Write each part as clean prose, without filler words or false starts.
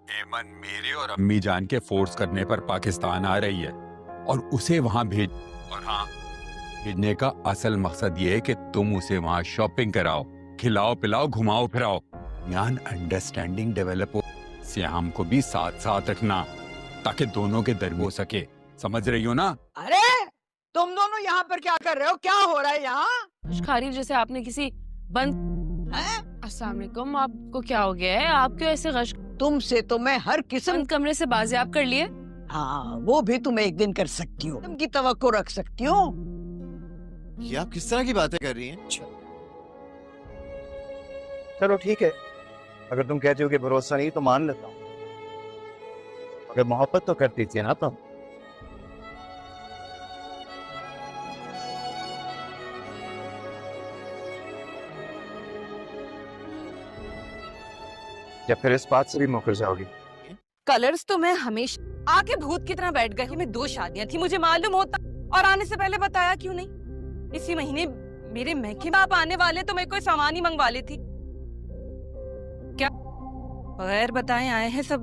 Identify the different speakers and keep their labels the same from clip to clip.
Speaker 1: ایمن میرے اور امی جان کے فورس کرنے پر پاکستان آ رہی ہے اور اسے وہاں بھیجنے کا اصل مقصد یہ ہے کہ تم اسے وہاں شاپنگ کراؤ، کھلاؤ پلاؤ، گھماؤ پھراؤ، یہاں انڈرسٹینڈنگ ڈیولپ ہو، سیام کو بھی ساتھ ساتھ رکھنا تاکہ دونوں کے درمیان ہو سکے، سمجھ رہی ہو نا؟
Speaker 2: ارے تم دونوں یہاں پر کیا کر رہے ہو؟ کیا ہو رہا ہے یہاں؟
Speaker 3: خاری جیسے آپ نے کسی بند السلام علیکم، آپ کو کیا ہو گیا ہے؟ آپ کیوں ایسے غش؟
Speaker 2: تم سے تو میں ہر قسم
Speaker 3: بند کمرے سے بازیاب کر لیے؟
Speaker 2: ہاں وہ بھی تم ایک دن کر سکتی ہو، تم کی توقع رکھ سکتی ہو۔
Speaker 4: یہ آپ کس طرح کی باتیں کر رہی ہیں؟
Speaker 5: چلو ٹھیک ہے، اگر تم کہتے ہو کہ بھروسہ نہیں تو مان لیتا ہوں، اگر محبت تو کرتی تھی نا تم۔ یا پھر اس بات سے بھی مکر جاؤ گی؟
Speaker 6: کلرز تو میں ہمیشہ آ کے بھوت کی طرح بیٹھ گئی، میں 2 شادیاں تھی، مجھے معلوم ہوتا اور آنے سے پہلے بتایا کیوں نہیں؟ اسی مہینے میرے میکے باپ آنے والے تو میں کوئی سامان ہی منگوا لی تھی۔ کیا بغیر بتائیں آئے ہیں سب؟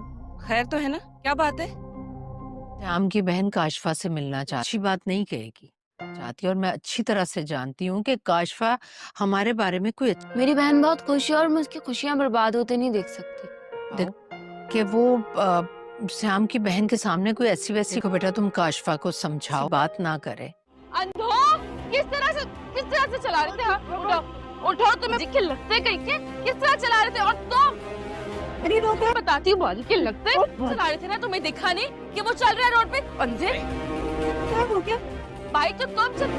Speaker 6: خیر تو ہے نا؟ کیا بات ہے؟
Speaker 7: سیام کی بہن کاشفہ سے ملنا چاہتی، اچھی بات نہیں کہے گی چاہتی، اور میں اچھی طرح سے جانتی ہوں کہ کاشفہ ہمارے بارے میں کوئی
Speaker 3: میری بہن بہت خوش ہے اور میں اس کی خوشیاں برباد ہوتے نہیں دیکھ سکتی
Speaker 7: کہ وہ سیام کی بہن کے سامنے کوئی ایسی ویسی کو بیٹا تم کاشفہ کو سمجھاؤ، بات نہ کرے۔
Speaker 3: اندھو کس طرح سے چلا رہے تھے؟ اٹھو تمہیں کے لگتے کہیں کے کس طرح چلا رہے تھے؟ اور تم بتاتی ہوں بال کے لگتے چلا رہے تھے نا، تمہیں دیکھا نہیں کہ وہ چل رہا ہے روڈ پہ؟ اندھے کیا ہو گیا؟ بائک تو کم چل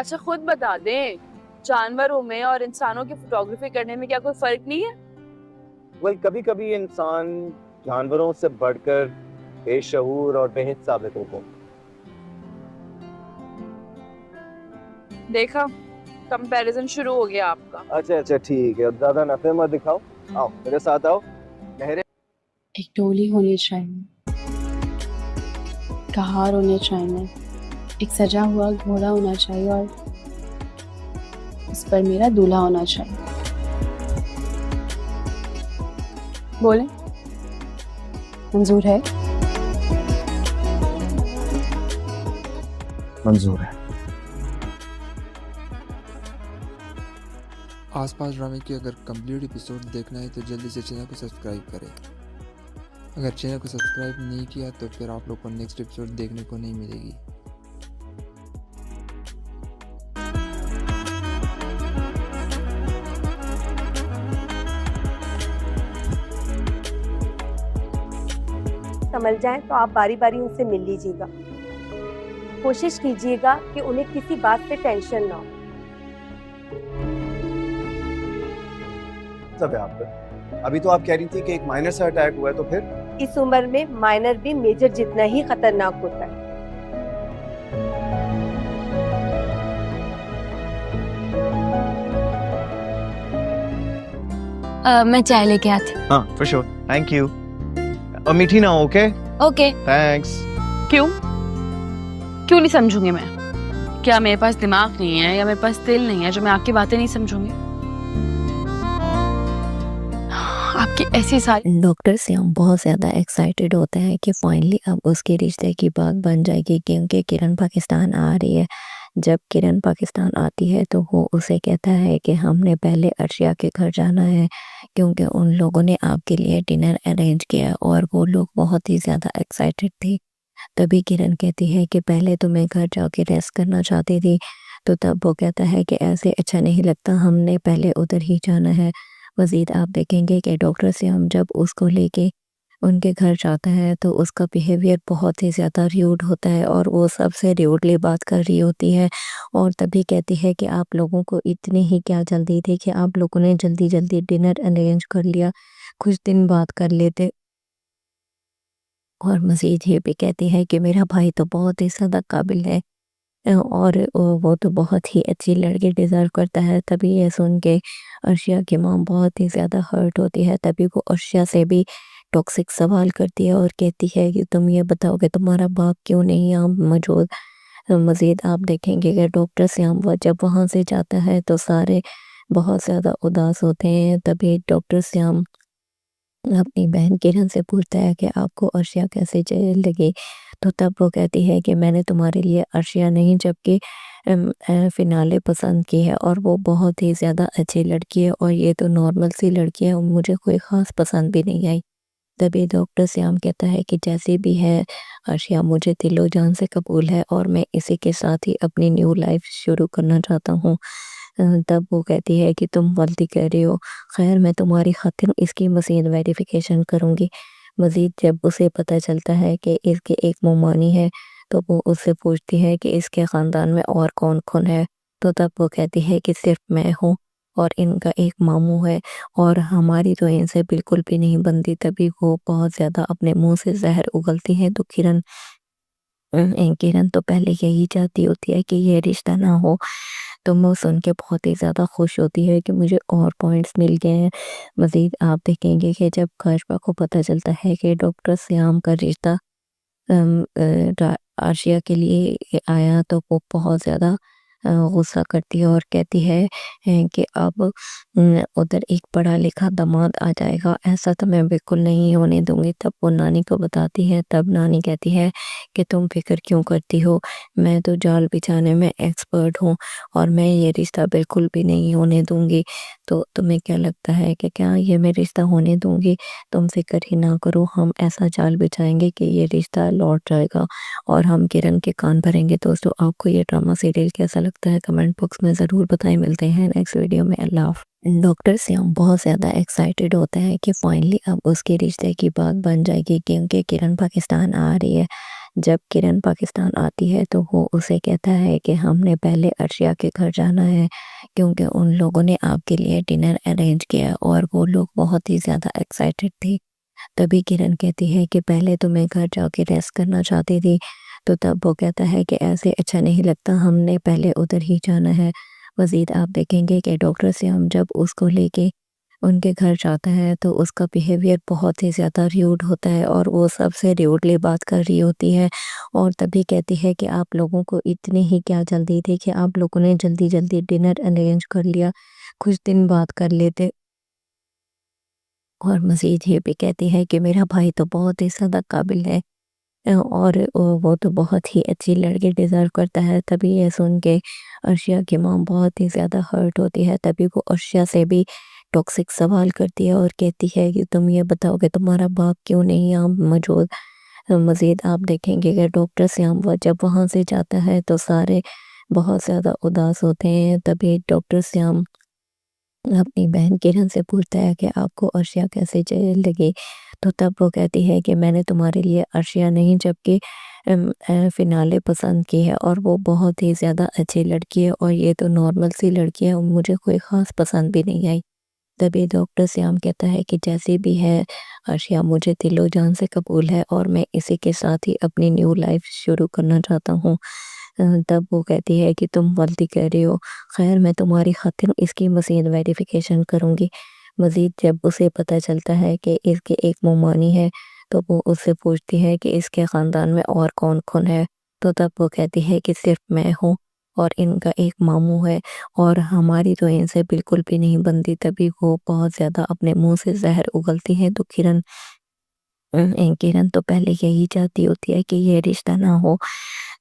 Speaker 3: اچھا خود بتا دیں، جانوروں میں اور انسانوں کی فوٹوگرافی کرنے میں کیا کوئی فرق نہیں ہے؟
Speaker 5: کبھی کبھی انسان جانوروں سے بڑھ کر بے شعور اور بے حس ثابت ہوتا ہے۔
Speaker 3: دیکھا، کمپیریزن شروع ہو گیا آپ کا۔
Speaker 5: اچھا ٹھیک ہے، زیادہ نفے مت دکھاؤ، آؤ میرے ساتھ آؤ۔
Speaker 8: ایک ڈولی ہونی چاہیے، کہار ہونے چاہیے، ایک سجا ہوا گھوڑا ہونا چاہیے اور اس پر میرا دولہا ہونا چاہیے۔ بولیں، منظور ہے؟
Speaker 5: منظور ہے۔
Speaker 9: آس پاس ڈرامے کی اگر کمپلیٹ ایپیسوڈ دیکھنا ہے تو جلدی سے چینل کو سبسکرائب کریں۔ اگر چینل کو سبسکرائب نہیں کیا تو پھر آپ لوگ کو نیکسٹ ایپیسوڈ دیکھنے کو نہیں ملے گی۔
Speaker 10: سنبھل جائیں تو آپ باری باری ان سے مل لیجیے گا، کوشش کیجیے گا کہ انہیں کسی بات سے ٹینشن نہ ہو۔
Speaker 5: سب ہے آپ پر، ابھی تو آپ کہہ رہی تھی کہ ایک مائنر سا اٹیک ہوا ہے، تو پھر
Speaker 10: اس عمر میں مائنر بھی میجر جتنا ہی خطرناک ہوتا ہے۔
Speaker 3: میں چائے لے کے آتی۔
Speaker 5: ہاں فور شور، تھینک یو۔ اور میٹھی نہ ہو، اوکے؟
Speaker 3: اوکے۔
Speaker 5: تھینکس۔
Speaker 3: کیوں نہیں سمجھوں گی میں؟ کیا میرے پاس دماغ نہیں ہے یا میرے پاس دل نہیں ہے جو میں آپ کی باتیں نہیں سمجھوں گی؟ آپ کی ایسی ساری
Speaker 11: ڈاکٹر سیام بہت زیادہ ایکسائٹیڈ ہوتا ہے کہ فائنلی اب اس کے رشتے کی بات بن جائے گی، کیونکہ کرن پاکستان آ رہی ہے۔ جب کرن پاکستان آتی ہے تو وہ اسے کہتا ہے کہ ہم نے پہلے ارشیا کے گھر جانا ہے، کیونکہ ان لوگوں نے آپ کے لیے ڈنر ارینج کیا اور وہ لوگ بہت ہی زیادہ ایکسائٹیڈ تھی۔ تبھی کرن کہتی ہے کہ پہلے تو میں گھر جا کے ریسٹ کرنا چاہتی تھی، تو تب وہ کہتا ہے کہ ایسے اچھا نہیں لگتا، ہم نے پہلے ادھر ہی جانا ہے۔ مزید آپ دیکھیں گے کہ ڈاکٹر سیام جب اس کو لے کے ان کے گھر جاتا ہے تو اس کا بیہیویئر بہت ہی زیادہ ریوڈ ہوتا ہے اور وہ سب سے ریوڈلی بات کر رہی ہوتی ہے اور تبھی کہتی ہے کہ آپ لوگوں کو اتنی ہی کیا جلدی تھی کہ آپ لوگوں نے جلدی جلدی ڈنر ارینج کر لیا، کچھ دن بات کر لیتے۔ اور مزید یہ بھی کہتی ہے کہ میرا بھائی تو بہت ہی زیادہ قابل ہے اور وہ تو بہت ہی اچھی لڑکی ڈیزرو کرتا ہے۔ تبھی یہ سن کے عرشیہ کی ماں بہت ہی زیادہ ہرٹ ہوتی ہے، تبھی وہ عرشیہ سے بھی ٹاکسک سوال کرتی ہے اور کہتی ہے کہ تم یہ بتاؤ کہ تمہارا باپ کیوں نہیں یہاں موجود۔ مزید آپ دیکھیں گے کہ ڈاکٹر سیام جب وہاں سے جاتا ہے تو سارے بہت زیادہ اداس ہوتے ہیں۔ تبھی ڈاکٹر سیام اپنی بہن کرن سے پوچھتا ہے کہ آپ کو عرشیہ کیسے لگی، تو تب وہ کہتی ہے کہ میں نے تمہارے لیے عرشیہ نہیں جبکہ فینالے پسند کی ہے اور وہ بہت ہی زیادہ اچھی لڑکی ہے اور یہ تو نارمل سی لڑکی ہے، مجھے کوئی خاص پسند بھی نہیں آئی۔ تبھی ڈاکٹر سیام کہتا ہے کہ جیسی بھی ہے عرشیہ مجھے دل و جان سے قبول ہے اور میں اسی کے ساتھ ہی اپنی نیو لائف شروع کرنا چاہتا ہوں۔ تب وہ کہتی ہے کہ تم غلطی کر رہی ہو، خیر میں تمہاری خاطر اس کی مزید ویریفیکیشن کروں گی۔ مزید جب اسے پتہ چلتا ہے کہ اس کے ایک ممانی ہے تو وہ اس سے پوچھتی ہے کہ اس کے خاندان میں اور کون کون ہے، تو تب وہ کہتی ہے کہ صرف میں ہوں اور ان کا ایک ماموں ہے اور ہماری تو ان سے بالکل بھی نہیں بنتی۔ تبھی وہ بہت زیادہ اپنے منہ سے زہر اگلتی ہیں تو کرن تو پہلے یہی چاہتی ہوتی ہے کہ یہ رشتہ نہ ہو، تو وہ سن کے بہت ہی زیادہ خوش ہوتی ہے کہ مجھے اور پوائنٹس مل گئے ہیں۔ مزید آپ دیکھیں گے کہ جب کاشفا کو پتہ چلتا ہے کہ ڈاکٹر سیام کا رشتہ عرشیہ کے لیے آیا تو وہ بہت زیادہ غصہ کرتی ہے اور کہتی ہے کہ اب ادھر ایک پڑھا لکھا داماد آ جائے گا، ایسا تو میں بالکل نہیں ہونے دوں گی۔ تب وہ نانی کو بتاتی ہے، تب نانی کہتی ہے کہ تم فکر کیوں کرتی ہو، میں تو جال بچھانے میں ایکسپرٹ ہوں اور میں یہ رشتہ بالکل بھی نہیں ہونے دوں گی۔ تو تمہیں کیا لگتا ہے کہ کیا یہ میں رشتہ ہونے دوں گی؟ تم فکر ہی نہ کرو، ہم ایسا جال بچھائیں گے کہ یہ رشتہ لوٹ جائے گا اور ہم کرن کے کان بھریں گے۔ دوستو آپ کو یہ ڈرامہ سیریل کیسا لگتا ہے کمنٹ باکس میں ضرور بتائیں۔ ملتے ہیں نیکسٹ ویڈیو میں، اللہ حافظ۔ ڈاکٹر سیام بہت زیادہ ایکسائٹڈ ہوتا ہے کہ فائنلی اب اس کے رشتے کی بات بن جائے گی کیونکہ کرن پاکستان آ رہی ہے۔ جب کرن پاکستان آتی ہے تو وہ اسے کہتا ہے کہ ہم نے پہلے عرشیہ کے گھر جانا ہے کیونکہ ان لوگوں نے آپ کے لیے ڈنر ارینج کیا اور وہ لوگ بہت ہی زیادہ ایکسائٹڈ تھی۔ تبھی کرن کہتی ہے کہ پہلے تو میں گھر جا کے ریسٹ کرنا چاہتی تھی، تو تب وہ کہتا ہے کہ ایسے اچھا نہیں لگتا، ہم نے پہلے ادھر ہی جانا ہے۔ مزید آپ دیکھیں گے کہ ڈاکٹر سیام جب اس کو لے کے ان کے گھر جاتا ہے تو اس کا بیہیویئر بہت ہی زیادہ ریوڈ ہوتا ہے اور وہ سب سے ریوڈلی بات کر رہی ہوتی ہے اور تبھی کہتی ہے کہ آپ لوگوں کو اتنی ہی کیا جلدی تھی کہ آپ لوگوں نے جلدی جلدی ڈنر ارینج کر لیا، کچھ دن بات کر لیتے۔ اور مزید یہ بھی کہتی ہے کہ میرا بھائی تو بہت ہی زیادہ قابل ہے اور وہ تو بہت ہی اچھی لڑکی ڈیزرو کرتا ہے۔ تبھی یہ سن کے عرشیہ کی ماں بہت ہی زیادہ ہرٹ ہوتی ہے، تبھی وہ عرشیہ سے بھی ٹاکسک سوال کرتی ہے اور کہتی ہے کہ تم یہ بتاؤ کہ تمہارا باپ کیوں نہیں یہاں موجود۔ مزید آپ دیکھیں گے کہ ڈاکٹر سیام جب وہاں سے جاتا ہے تو سارے بہت زیادہ اداس ہوتے ہیں۔ تبھی ڈاکٹر سیام اپنی بہن کرن سے پوچھتا ہے کہ آپ کو عرشیہ کیسے لگی، تو تب وہ کہتی ہے کہ میں نے تمہارے لیے عرشیہ نہیں جبکہ فینالے پسند کی ہے اور وہ بہت ہی زیادہ اچھی لڑکی ہے اور یہ تو نارمل سی لڑکی ہے، مجھے کوئی خاص پسند بھی نہیں آئی۔ تبھی ڈاکٹر سیام کہتا ہے کہ جیسی بھی ہے عرشیہ مجھے دل و جان سے قبول ہے اور میں اسی کے ساتھ ہی اپنی نیو لائف شروع کرنا چاہتا ہوں۔ تب وہ کہتی ہے کہ تم غلطی کر رہی ہو، خیر میں تمہاری خاطر اس کی مزید ویریفیکیشن کروں گی۔ مزید جب اسے پتہ چلتا ہے کہ اس کے ایک ممانی ہے تو وہ اس سے پوچھتی ہے کہ اس کے خاندان میں اور کون کون ہے، تو تب وہ کہتی ہے کہ صرف میں ہوں اور ان کا ایک ماموں ہے اور ہماری تو ان سے بالکل بھی نہیں بنتی۔ تبھی وہ بہت زیادہ اپنے منہ سے زہر اگلتی ہیں تو کرن تو پہلے یہی چاہتی ہوتی ہے کہ یہ رشتہ نہ ہو،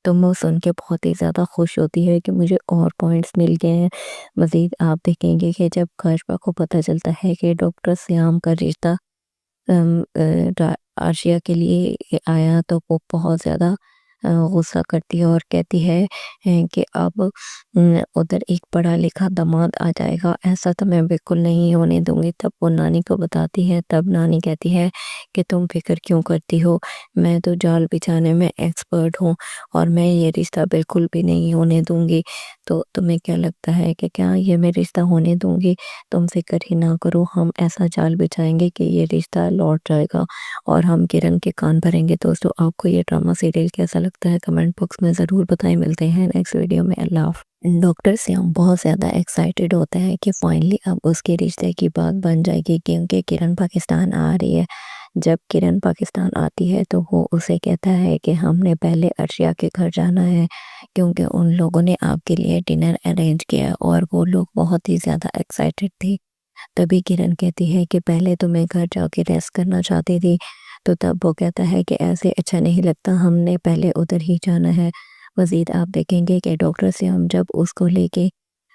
Speaker 11: تو وہ سن کے بہت ہی زیادہ خوش ہوتی ہے کہ مجھے اور پوائنٹس مل گئے ہیں۔ مزید آپ دیکھیں گے کہ جب کاشفا کو پتہ چلتا ہے کہ ڈاکٹر سیام کا رشتہ عرشیہ کے لیے آیا تو وہ بہت زیادہ غصہ کرتی ہے اور کہتی ہے کہ اب ادھر ایک پڑھا لکھا داماد آ جائے گا، ایسا تو میں بالکل نہیں ہونے دوں گی۔ تب وہ نانی کو بتاتی ہے، تب نانی کہتی ہے کہ تم فکر کیوں کرتی ہو، میں تو جال بچھانے میں ایکسپرٹ ہوں اور میں یہ رشتہ بالکل بھی نہیں ہونے دوں گی۔ تو تمہیں کیا لگتا ہے کہ کیا یہ میں رشتہ ہونے دوں گی؟ تم فکر ہی نہ کرو، ہم ایسا جال بچھائیں گے کہ یہ رشتہ لوٹ جائے گا اور ہم کرن کے کان بھریں گے۔ دوستو آپ کو یہ ڈرامہ سیریل کیسا لگتا ہے کمنٹ باکس میں ضرور بتائیں۔ ملتے ہیں نیکسٹ ویڈیو میں، اللہ حافظ۔ ڈاکٹر سیام بہت زیادہ ایکسائٹیڈ ہوتا ہے کہ فائنلی اب اس کے رشتے کی بات بن جائے گی، کیونکہ کرن پاکستان آ رہی ہے۔ جب کرن پاکستان آتی ہے تو وہ اسے کہتا ہے کہ ہم نے پہلے ارشیا کے گھر جانا ہے، کیونکہ ان لوگوں نے آپ کے لیے ڈنر ارینج کیا اور وہ لوگ بہت ہی زیادہ ایکسائٹیڈ تھی۔ تبھی کرن کہتی ہے کہ پہلے تو میں گھر جا کے ریسٹ کرنا چاہتی تھی، تو تب وہ کہتا ہے کہ ایسے اچھا نہیں لگتا، ہم نے پہلے ادھر ہی جانا ہے۔ مزید آپ دیکھیں گے کہ ڈاکٹر سیام جب اس کو لے کے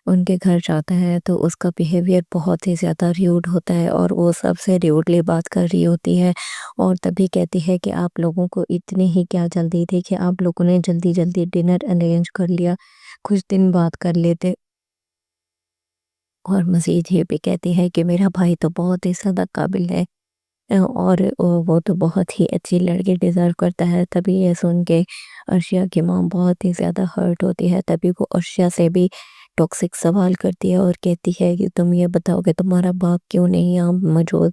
Speaker 11: ان کے گھر جاتا ہے تو اس کا بیہیویئر بہت ہی زیادہ ریوڈ ہوتا ہے اور وہ سب سے ریوڈلی بات کر رہی ہوتی ہے، اور تبھی کہتی ہے کہ آپ لوگوں کو اتنی ہی کیا جلدی تھی کہ آپ لوگوں نے جلدی جلدی ڈنر ارینج کر لیا، کچھ دن بات کر لیتے۔ اور مزید یہ بھی کہتی ہے کہ میرا بھائی تو بہت ہی زیادہ قابل ہے اور وہ تو بہت ہی اچھی لڑکی ڈیزرو کرتا ہے۔ تبھی یہ سن کے ارشیا کی ماں بہت ہی زیادہ ہرٹ ہوتی ہے۔ تبھی وہ ارشیا سے بھی ٹاکسک سوال کرتی ہے اور کہتی ہے کہ تم یہ بتاؤ کہ تمہارا باپ کیوں نہیں یہاں موجود۔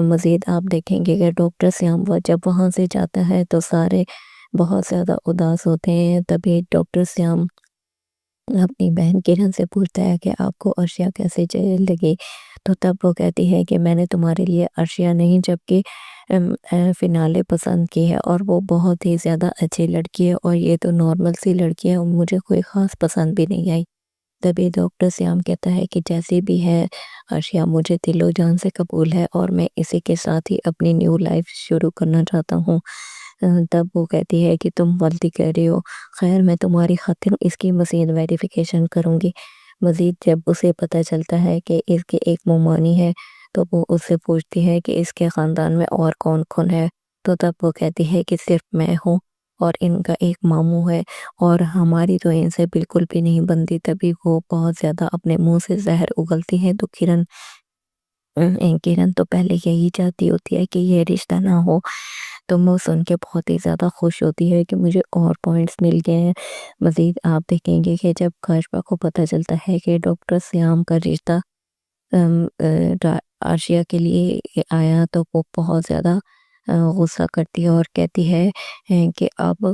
Speaker 11: مزید آپ دیکھیں گے کہ ڈاکٹر سیام جب وہاں سے جاتا ہے تو سارے بہت زیادہ اداس ہوتے ہیں۔ تبھی ڈاکٹر سیام اپنی بہن کرن سے پوچھتا ہے کہ آپ کو ارشیا کیسے لگی، تو تب وہ کہتی ہے کہ میں نے تمہارے لیے ارشیا نہیں جبکہ فینالے پسند کی ہے، اور وہ بہت ہی زیادہ اچھی لڑکی ہے اور یہ تو نارمل سی لڑکی ہے، مجھے کوئی خاص پسند بھی نہیں آئی۔ تبھی ڈاکٹر سیام کہتا ہے کہ جیسی بھی ہے ارشیا مجھے دل و جان سے قبول ہے اور میں اسی کے ساتھ ہی اپنی نیو لائف شروع کرنا چاہتا ہوں۔ تب وہ کہتی ہے کہ تم غلطی کر رہی ہو، خیر میں تمہاری خاطر اس کی مزید ویریفیکیشن کروں گی۔ مزید جب اسے پتہ چلتا ہے کہ اس کے ایک ممانی ہے تو وہ اس سے پوچھتی ہے کہ اس کے خاندان میں اور کون کون ہے، تو تب وہ کہتی ہے کہ صرف میں ہوں اور ان کا ایک ماموں ہے اور ہماری تو ان سے بالکل بھی نہیں بنتی۔ تبھی وہ بہت زیادہ اپنے منہ سے زہر اگلتی ہے، تو کرن تو پہلے یہی چاہتی ہوتی ہے کہ یہ رشتہ نہ ہو، تو وہ سن کے بہت ہی زیادہ خوش ہوتی ہے کہ مجھے اور پوائنٹس مل گئے ہیں۔ مزید آپ دیکھیں گے کہ جب کاشفا کو پتہ چلتا ہے کہ ڈاکٹر سیام کا رشتہ ارشیا کے لیے آیا تو وہ بہت زیادہ غصہ کرتی ہے اور کہتی ہے کہ اب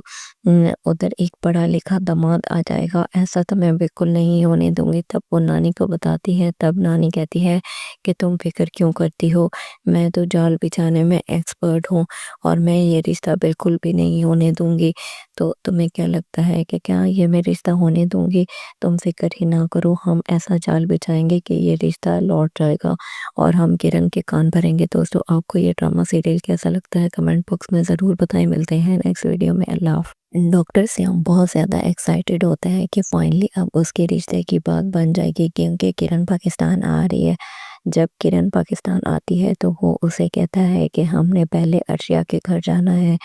Speaker 11: ادھر ایک پڑھا لکھا داماد آ جائے گا، ایسا تو میں بالکل نہیں ہونے دوں گی۔ تب وہ نانی کو بتاتی ہے، تب نانی کہتی ہے کہ تم فکر کیوں کرتی ہو، میں تو جال بچھانے میں ایکسپرٹ ہوں اور میں یہ رشتہ بالکل بھی نہیں ہونے دوں گی۔ تو تمہیں کیا لگتا ہے کہ کیا یہ میں رشتہ ہونے دوں گی؟ تم فکر ہی نہ کرو، ہم ایسا جال بچھائیں گے کہ یہ رشتہ لوٹ جائے گا اور ہم کرن کے کان بھریں گے۔ دوستو آپ کو یہ ڈرامہ سیریل کیسا لگتا ہے کمنٹ باکس میں ضرور بتائیں۔ ملتے ہیں نیکسٹ ویڈیو میں، اللہ حافظ۔ ڈاکٹر سیام بہت زیادہ ایکسائٹیڈ ہوتا ہے کہ فائنلی اب اس کے رشتے کی بات بن جائے گی، کیونکہ کرن پاکستان آ رہی ہے۔ جب کرن پاکستان آتی ہے تو وہ اسے کہتا ہے کہ ہم نے پہلے ارشیا کے گھر جانا ہے،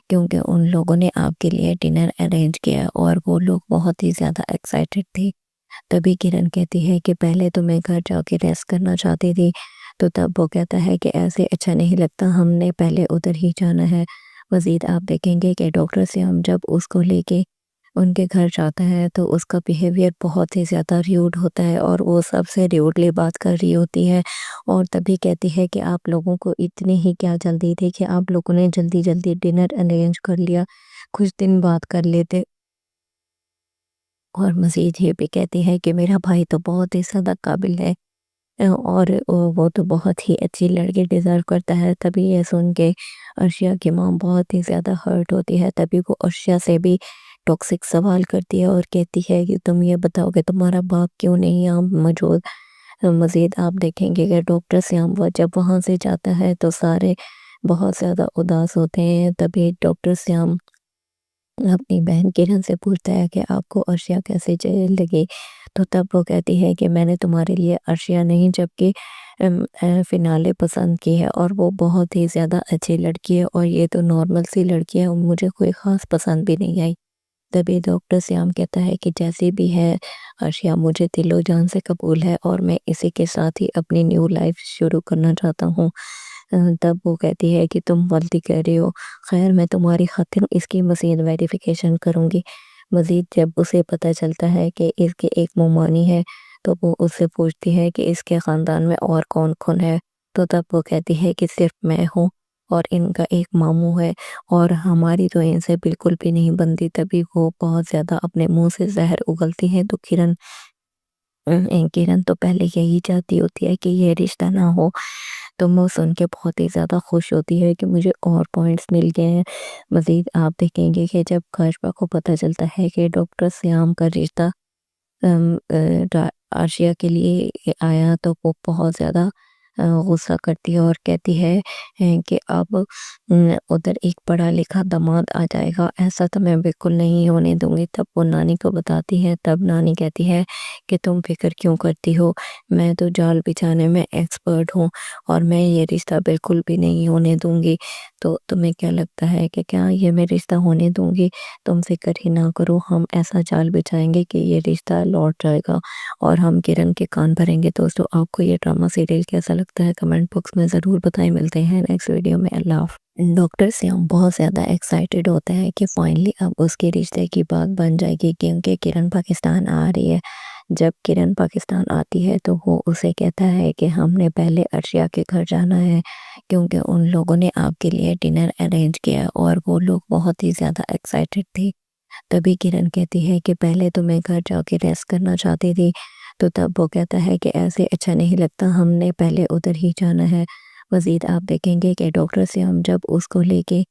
Speaker 11: کیونکہ ان لوگوں نے آپ کے لیے ڈنر ارینج کیا اور وہ لوگ بہت ہی زیادہ ایکسائٹیڈ تھی۔ تبھی کرن کہتی ہے کہ پہلے تو میں گھر جا کے ریسٹ کرنا چاہتی تھی، تو تب وہ کہتا ہے کہ ایسے اچھا نہیں لگتا، ہم نے پہلے ادھر ہی جانا ہے۔ مزید آپ دیکھیں گے کہ ڈاکٹر سیام جب اس کو لے کے ان کے گھر جاتا ہے تو اس کا بیہیویئر بہت ہی زیادہ ریوڈ ہوتا ہے اور وہ سب سے ریوڈلی بات کر رہی ہوتی ہے، اور تبھی کہتی ہے کہ آپ لوگوں کو اتنی ہی کیا جلدی تھی کہ آپ لوگوں نے جلدی جلدی ڈنر ارینج کر لیا، کچھ دن بات کر لیتے۔ اور مزید یہ بھی کہتی ہے کہ میرا بھائی تو بہت ہی زیادہ قابل ہے اور وہ تو بہت ہی اچھی لڑکی ڈیزرو کرتا ہے۔ تبھی یہ سن کے ارشیا کی ماں بہت ہی زیادہ ہرٹ ہوتی ہے۔ تبھی وہ ارشیا سے بھی ٹاکسک سوال کرتی ہے اور کہتی ہے کہ تم یہ بتاؤ کہ تمہارا باپ کیوں نہیں یہاں موجود۔ مزید آپ دیکھیں گے کہ ڈاکٹر سیام جب وہاں سے جاتا ہے تو سارے بہت زیادہ اداس ہوتے ہیں۔ تبھی ڈاکٹر سیام अपनी बहन किरण से पूछता है कि आपको अर्शिया कैसे लगी, तो तब वो कहती है कि मैंने तुम्हारे लिए अर्शिया नहीं जबकि फिनाले पसंद की है और वो बहुत ही ज़्यादा अच्छी लड़की है और ये तो नॉर्मल सी लड़की है और मुझे कोई ख़ास पसंद भी नहीं आई। तभी डॉक्टर श्याम कहता है कि जैसी भी है अर्शिया मुझे दिलो जान से कबूल है और मैं इसी के साथ ही अपनी न्यू लाइफ शुरू करना चाहता हूँ। तब वो कहती है कि तुम गलती कर रही हो, खैर मैं तुम्हारी खातिर इसकी मज़ीद वेरिफिकेशन करूँगी। मज़ीद जब उसे पता चलता है कि इसकी एक मुमानी है तो वो उससे पूछती है कि इसके ख़ानदान में और कौन कौन है, तो तब वो कहती है कि सिर्फ मैं हूँ और इनका एक मामू है और हमारी तो इनसे बिल्कुल भी नहीं बनती। तभी वो बहुत ज़्यादा अपने मुंह से जहर उगलती है। तो किरण तो पहले यही चाहती होती है कि ये रिश्ता ना हो, तो वो सुन के बहुत ही ज़्यादा खुश होती है कि मुझे और पॉइंट्स मिल गए हैं। मज़ीद आप देखेंगे कि जब काशफा को पता चलता है कि डॉक्टर श्याम का रिश्ता अर्शिया के लिए आया तो वो बहुत ज़्यादा गुस्सा करती है और कहती है कि अब उधर एक पढ़ा लिखा दामाद आ जाएगा, ऐसा तो मैं बिल्कुल नहीं होने दूंगी। तब वो नानी को बताती है, तब नानी कहती है कि तुम फिक्र क्यों करती हो, मैं तो जाल बिछाने में एक्सपर्ट हूँ और मैं ये रिश्ता बिल्कुल भी नहीं होने दूंगी। तो तुम्हें क्या लगता है कि क्या ये मैं रिश्ता होने दूंगी? तुम फिक्र ही ना करो, हम ऐसा जाल बिछाएंगे कि ये रिश्ता लौट जाएगा और हम किरण के कान भरेंगे। दोस्तों आपको ये ड्रामा सीरियल कैसा लगता है कमेंट बॉक्स में ज़रूर बताएं। मिलते हैं नेक्स्ट वीडियो में। अल्लाह हाफ़िज़। डॉक्टर श्याम बहुत ज़्यादा एक्साइटेड होता है कि फाइनली अब उसके रिश्ते की बात बन जाएगी क्योंकि किरण पाकिस्तान आ रही है। जब किरण पाकिस्तान आती है तो वो उसे कहता है कि हमने पहले अर्शिया के घर जाना है क्योंकि उन लोगों ने आपके लिए डिनर अरेंज किया और वो लोग बहुत ही ज़्यादा एक्साइटेड थे। तभी किरण कहती है कि पहले तो मैं घर जाके रेस्ट करना चाहती थी, तो तब वो कहता है कि ऐसे अच्छा नहीं लगता, हमने पहले उधर ही जाना है। मज़ीद आप देखेंगे कि डॉक्टर श्याम जब उसको लेके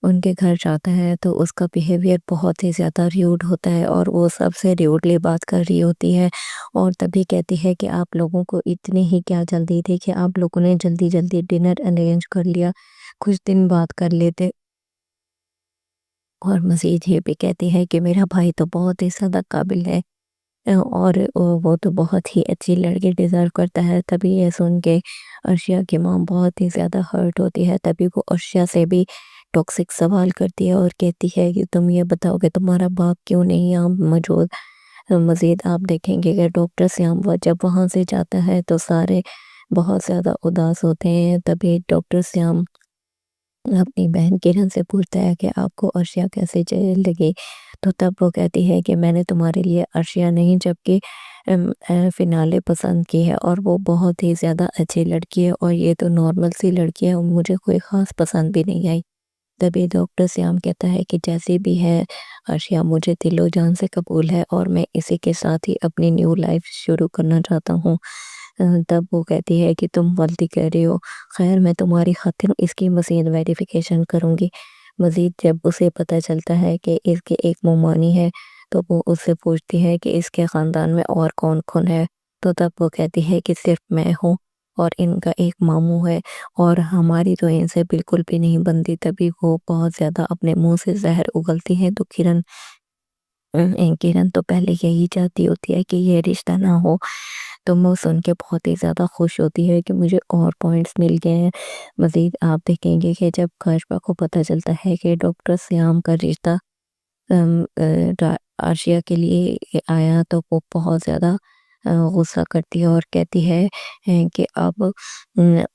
Speaker 11: उनके घर जाता है तो उसका बिहेवियर बहुत ही ज़्यादा र्यूड होता है और वो सबसे र्यूडली बात कर रही होती है और तभी कहती है कि आप लोगों को इतनी ही क्या जल्दी थी कि आप लोगों ने जल्दी जल्दी डिनर अरेंज कर लिया, कुछ दिन बात कर लेते। और मज़ीद ये भी कहती है कि मेरा भाई तो बहुत ही ज़्यादा काबिल है और वो तो बहुत ही अच्छी लड़की डिज़र्व करता है। तभी ये सुन के अर्शिया की माँ बहुत ही ज़्यादा हर्ट होती है। तभी वो अर्शिया से भी टॉक्सिक सवाल करती है और कहती है कि तुम ये बताओ कि तुम्हारा बाप क्यों नहीं यहाँ मौजूद। मज़ीद आप देखेंगे कि डॉक्टर श्याम जब वहाँ से जाता है तो सारे बहुत ज़्यादा उदास होते हैं। तभी डॉक्टर श्याम अपनी बहन किरण से पूछता है कि आपको अर्शिया कैसे लगी, तो तब वो कहती है कि मैंने तुम्हारे लिए अर्शिया नहीं जबकि फिनाले पसंद की है और वो बहुत ही ज़्यादा अच्छी लड़की है और ये तो नॉर्मल सी लड़की है और मुझे कोई ख़ास पसंद भी नहीं आई। तभी डॉक्टर श्याम कहता है कि जैसी भी है अर्शिया मुझे दिलो जान से कबूल है और मैं इसी के साथ ही अपनी न्यू लाइफ शुरू करना चाहता हूँ। तब वो कहती है कि तुम गलती कर रही हो, खैर मैं तुम्हारी खातिर इसकी मज़ीद वेरिफिकेशन करूँगी। मज़ीद जब उसे पता चलता है कि इसकी एक मुमानी है तो वो उससे पूछती है कि इसके ख़ानदान में और कौन कौन है, तो तब वो कहती है कि सिर्फ मैं हूँ और इनका एक मामू है और हमारी तो इनसे बिल्कुल भी नहीं बनती। तभी वो बहुत ज़्यादा अपने मुंह से जहर उगलती है। तो किरण तो पहले यही चाहती होती है कि ये रिश्ता ना हो, तो वो सुन के बहुत ही ज़्यादा खुश होती है कि मुझे और पॉइंट्स मिल गए हैं। मज़ीद आप देखेंगे कि जब काशफा को पता चलता है कि डॉक्टर श्याम का रिश्ता अर्शिया के लिए आया तो वो बहुत ज़्यादा गुस्सा करती है और कहती है कि अब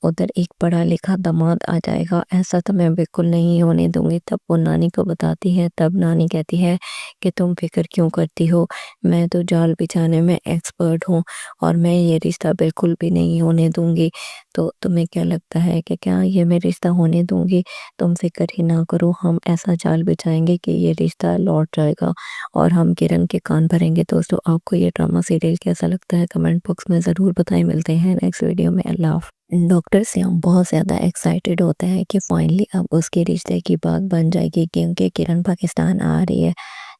Speaker 11: उधर एक पढ़ा लिखा दामाद आ जाएगा, ऐसा तो मैं बिल्कुल नहीं होने दूंगी। तब वो नानी को बताती है, तब नानी कहती है कि तुम फिक्र क्यों करती हो, मैं तो जाल बिछाने में एक्सपर्ट हूँ और मैं ये रिश्ता बिल्कुल भी नहीं होने दूंगी। तो तुम्हें क्या लगता है कि क्या ये मैं रिश्ता होने दूंगी? तुम फिक्र ही ना करो, हम ऐसा जाल बिछाएंगे कि ये रिश्ता लौट जाएगा और हम किरण के कान भरेंगे। दोस्तों आपको ये ड्रामा सीरियल कैसा लगता है कमेंट बॉक्स में ज़रूर बताएं। मिलते हैं नेक्स्ट वीडियो में। अल्लाह हाफ़िज़। डॉक्टर श्याम बहुत ज़्यादा एक्साइटेड होता है कि फाइनली अब उसके रिश्ते की बात बन जाएगी क्योंकि किरण पाकिस्तान आ रही है।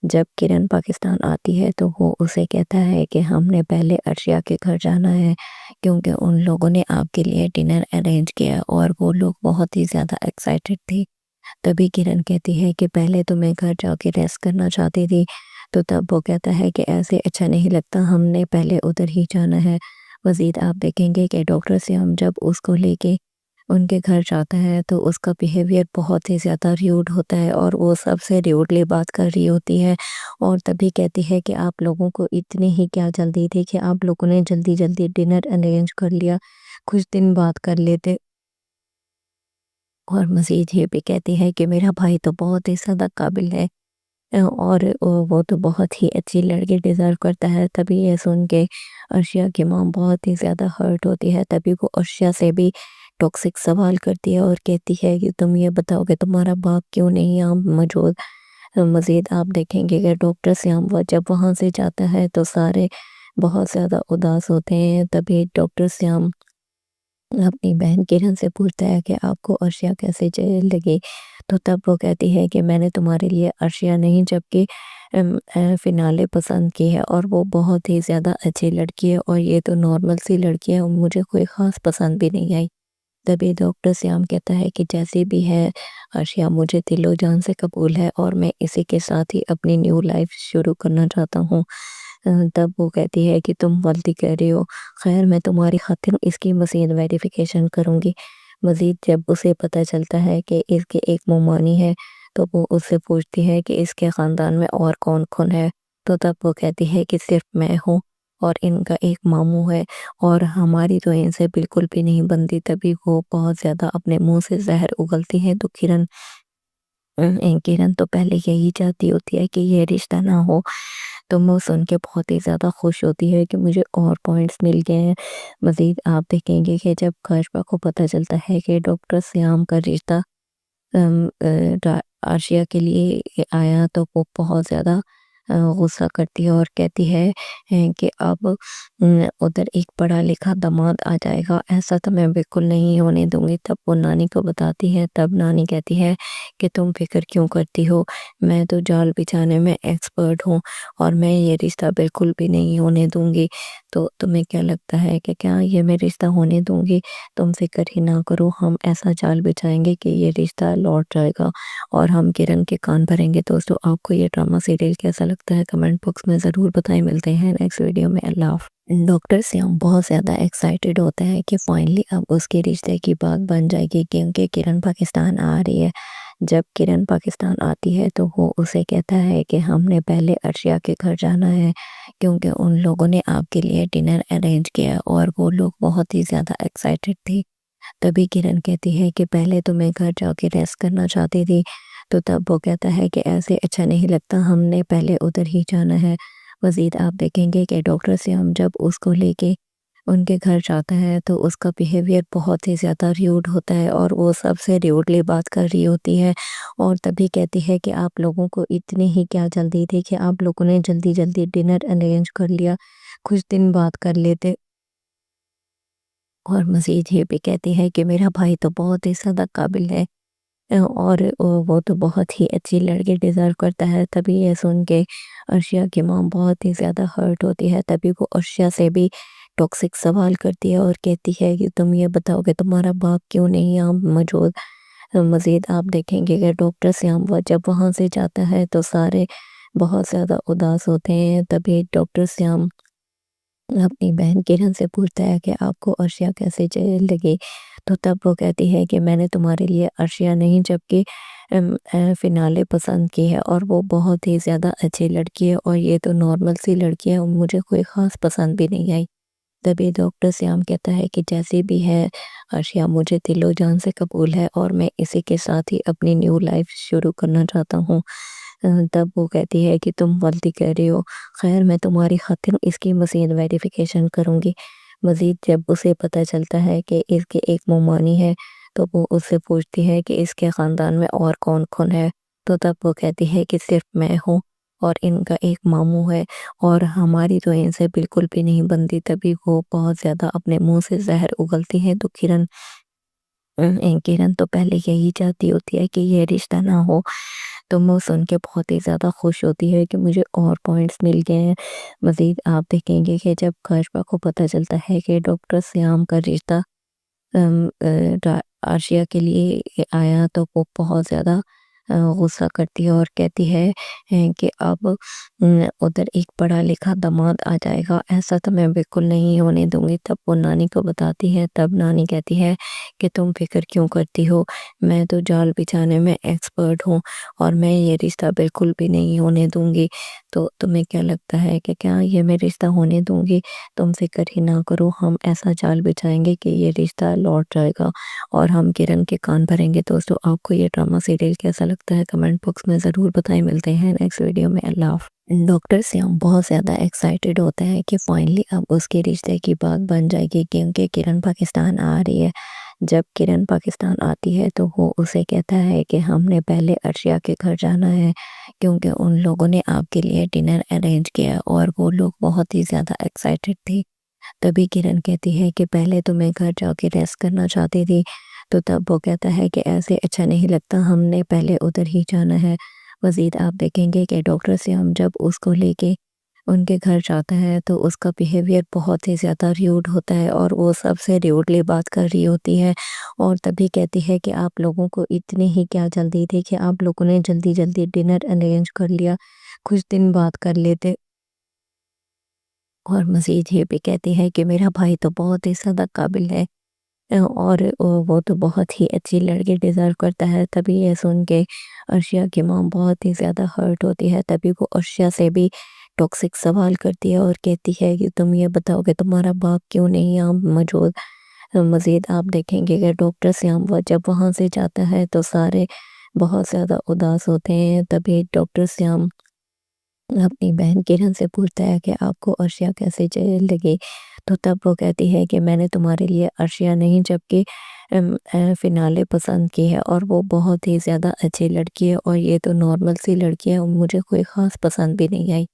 Speaker 11: जब किरण पाकिस्तान आती है तो वो उसे कहता है कि हमने पहले अर्शिया के घर जाना है क्योंकि उन लोगों ने आपके लिए डिनर अरेंज किया और वो लोग बहुत ही ज़्यादा एक्साइटेड थे। तभी किरण कहती है कि पहले तो मैं घर जाके रेस्ट करना चाहती थी, तो तब वो कहता है कि ऐसे अच्छा नहीं लगता, हमने पहले उधर ही जाना है। मज़ीद आप देखेंगे कि डॉक्टर श्याम जब उसको लेके उनके घर जाता है तो उसका बिहेवियर बहुत ही ज़्यादा र्यूड होता है और वो सबसे र्यूडली बात कर रही होती है और तभी कहती है कि आप लोगों को इतनी ही क्या जल्दी थी कि आप लोगों ने जल्दी जल्दी डिनर अरेंज कर लिया, कुछ दिन बात कर लेते। और मज़ीद ये भी कहती है कि मेरा भाई तो बहुत ही ज़्यादा काबिल है और वो तो बहुत ही अच्छी लड़की डिज़र्व करता है। तभी ये सुन के अर्शिया की मॉम बहुत ही ज़्यादा हर्ट होती है। तभी वो अर्शिया से भी टॉक्सिक सवाल करती है और कहती है कि तुम ये बताओ कि तुम्हारा बाप क्यों नहीं यहाँ मौजूद। मज़ीद आप देखेंगे कि डॉक्टर श्याम जब वहाँ से जाता है तो सारे बहुत ज़्यादा उदास होते हैं। तभी डॉक्टर श्याम अपनी बहन किरण से पूछता है कि आपको अर्शिया कैसे लगी, तो तब वो कहती है कि मैंने तुम्हारे लिए अर्शिया नहीं जबकि फिनाले पसंद की है और वो बहुत ही ज़्यादा अच्छी लड़की है और ये तो नॉर्मल सी लड़की है और मुझे कोई ख़ास पसंद भी नहीं आई। तभी डॉक्टर श्याम कहता है कि जैसी भी है अर्शिया मुझे दिलो जान से कबूल है और मैं इसी के साथ ही अपनी न्यू लाइफ शुरू करना चाहता हूँ। तब वो कहती है कि तुम गलती कर रही हो, खैर मैं तुम्हारी खातिर इसकी मज़ीद वेरिफिकेशन करूँगी। मज़ीद जब उसे पता चलता है कि इसकी एक मुमानी है तो वो उससे पूछती है कि इसके ख़ानदान में और कौन कौन है, तो तब वो कहती है कि सिर्फ मैं हूँ और इनका एक मामू है और हमारी तो इनसे बिल्कुल भी नहीं बनती। तभी वो बहुत ज़्यादा अपने मुंह से जहर उगलती है तो किरण तो पहले यही चाहती होती है कि ये रिश्ता ना हो, तो वो सुन के बहुत ही ज़्यादा खुश होती है कि मुझे और पॉइंट्स मिल गए हैं। मज़ीद आप देखेंगे कि जब काशफा को पता चलता है कि डॉक्टर श्याम का रिश्ता आशिया के लिए आया तो वो बहुत ज़्यादा गुस्सा करती है और कहती है कि अब उधर एक पढ़ा लिखा दामाद आ जाएगा, ऐसा तो मैं बिल्कुल नहीं होने दूंगी। तब वो नानी को बताती है। तब नानी कहती है कि तुम फिक्र क्यों करती हो, मैं तो जाल बिछाने में एक्सपर्ट हूँ और मैं ये रिश्ता बिल्कुल भी नहीं होने दूंगी। तो तुम्हें क्या लगता है कि क्या ये मैं रिश्ता होने दूंगी? तुम फिक्र ही ना करो, हम ऐसा जाल बिछाएंगे कि ये रिश्ता लौट जाएगा और हम किरण के कान भरेंगे। दोस्तों आपको ये ड्रामा सीरियल कैसा लगता है कमेंट बॉक्स में ज़रूर बताएं। मिलते हैं नेक्स्ट वीडियो में। अल्लाह हाफ़िज़। डॉक्टर श्याम बहुत ज़्यादा एक्साइटेड होता है कि फाइनली अब उसके रिश्ते की बात बन जाएगी क्योंकि किरण पाकिस्तान आ रही है। जब किरण पाकिस्तान आती है तो वो उसे कहता है कि हमने पहले अर्शिया के घर जाना है क्योंकि उन लोगों ने आपके लिए डिनर अरेंज किया और वो लोग बहुत ही ज़्यादा एक्साइटेड थे। तभी किरण कहती है कि पहले तो मैं घर जाके रेस्ट करना चाहती थी, तो तब वो कहता है कि ऐसे अच्छा नहीं लगता, हमने पहले उधर ही जाना है। मज़ीद आप देखेंगे कि डॉक्टर श्याम जब उसको लेके उनके घर जाता है तो उसका बिहेवियर बहुत ही ज़्यादा र्यूड होता है और वो सबसे र्यूडली बात कर रही होती है और तभी कहती है कि आप लोगों को इतनी ही क्या जल्दी थी कि आप लोगों ने जल्दी जल्दी डिनर अरेंज कर लिया, कुछ दिन बात कर लेते। और मज़ीद ये भी कहती है कि मेरा भाई तो बहुत ही ज़्यादा काबिल है और वो तो बहुत ही अच्छी लड़की डिज़र्व करता है। तभी ये सुन के अर्शिया की मॉम बहुत ही ज़्यादा हर्ट होती है। तभी वो अर्शिया से भी टॉक्सिक सवाल करती है और कहती है कि तुम ये बताओ कि तुम्हारा बाप क्यों नहीं यहाँ मौजूद। मज़ीद आप देखेंगे कि डॉक्टर श्याम जब वहाँ से जाता है तो सारे बहुत ज़्यादा उदास होते हैं। तभी डॉक्टर श्याम अपनी बहन किरण से पूछता है कि आपको अर्शिया कैसे लगी, तो तब वो कहती है कि मैंने तुम्हारे लिए अर्शिया नहीं जबकि फिनाले पसंद की है और वो बहुत ही ज़्यादा अच्छी लड़की है और ये तो नॉर्मल सी लड़की है और मुझे कोई ख़ास पसंद भी नहीं आई। तभी डॉक्टर श्याम कहता है कि जैसी भी है अर्शिया मुझे दिलो जान से कबूल है और मैं इसी के साथ ही अपनी न्यू लाइफ शुरू करना चाहता हूँ। तब वो कहती है कि तुम गलती कर रही हो, खैर मैं तुम्हारी खातिर इसकी मज़ीद वेरिफिकेशन करूँगी। मज़ीद जब उसे पता चलता है कि इसकी एक मुमानी है तो वो उससे पूछती है कि इसके ख़ानदान में और कौन कौन है, तो तब वो कहती है कि सिर्फ मैं हूँ और इनका एक मामू है और हमारी तो इनसे बिल्कुल भी नहीं बनती। तभी वो बहुत ज़्यादा अपने मुंह से जहर उगलती है तो किरण तो पहले यही चाहती होती है कि ये रिश्ता ना हो, तो वो सुन के बहुत ही ज़्यादा खुश होती है कि मुझे और पॉइंट्स मिल गए हैं। मज़ीद आप देखेंगे कि जब काशफा को पता चलता है कि डॉक्टर श्याम का रिश्ता आशिया के लिए आया तो वो बहुत ज़्यादा गुस्सा करती है और कहती है कि अब उधर एक पढ़ा लिखा दामाद आ जाएगा, ऐसा तो मैं बिल्कुल नहीं होने दूंगी। तब वो नानी को बताती है। तब नानी कहती है कि तुम फिक्र क्यों करती हो, मैं तो जाल बिछाने में एक्सपर्ट हूँ और मैं ये रिश्ता बिल्कुल भी नहीं होने दूंगी। तो तुम्हें क्या लगता है कि क्या ये मैं रिश्ता होने दूंगी? तुम फिक्र ही ना करो, हम ऐसा जाल बिछाएंगे कि ये रिश्ता लौट जाएगा और हम किरण के कान भरेंगे। दोस्तों, आपको ये ड्रामा सीरियल कैसा लगता है कमेंट बॉक्स में ज़रूर बताएं। मिलते हैं नेक्स्ट वीडियो में। अल्लाह हाफ़िज़। डॉक्टर श्याम बहुत ज़्यादा एक्साइटेड होता है कि फाइनली अब उसके रिश्ते की बात बन जाएगी, क्योंकि किरण पाकिस्तान आ रही है। जब किरण पाकिस्तान आती है तो वो उसे कहता है कि हमने पहले अर्शिया के घर जाना है, क्योंकि उन लोगों ने आपके लिए डिनर अरेंज किया और वो लोग बहुत ही ज़्यादा एक्साइटेड थे। तभी किरण कहती है कि पहले तो मैं घर जाके रेस्ट करना चाहती थी। तो तब वो कहता है कि ऐसे अच्छा नहीं लगता, हमने पहले उधर ही जाना है। मज़ीद आप देखेंगे कि डॉक्टर श्याम जब उसको लेके उनके घर जाता है तो उसका बिहेवियर बहुत ही ज़्यादा र्यूड होता है और वो सबसे र्यूडली बात कर रही होती है। और तभी कहती है कि आप लोगों को इतनी ही क्या जल्दी थी कि आप लोगों ने जल्दी जल्दी डिनर अरेंज कर लिया, कुछ दिन बात कर लेते। और मज़ीद ये भी कहती है कि मेरा भाई तो बहुत ही ज़्यादा काबिल है और वो तो बहुत ही अच्छी लड़की डिज़र्व करता है। तभी ये सुन के अर्शिया की माँ बहुत ही ज़्यादा हर्ट होती है। तभी वो अर्शिया से भी टॉक्सिक सवाल करती है और कहती है कि तुम ये बताओ कि तुम्हारा बाप क्यों नहीं यहाँ मौजूद। मज़ीद आप देखेंगे कि डॉक्टर श्याम जब वहाँ से जाता है तो सारे बहुत ज़्यादा उदास होते हैं। तभी डॉक्टर श्याम अपनी बहन किरण से पूछता है कि आपको अर्शिया कैसे लगी। तो तब वो कहती है कि मैंने तुम्हारे लिए अर्शिया नहीं जबकि फिनाले पसंद की है और वो बहुत ही ज़्यादा अच्छी लड़की है और ये तो नॉर्मल सी लड़की है और मुझे कोई ख़ास पसंद भी नहीं आई।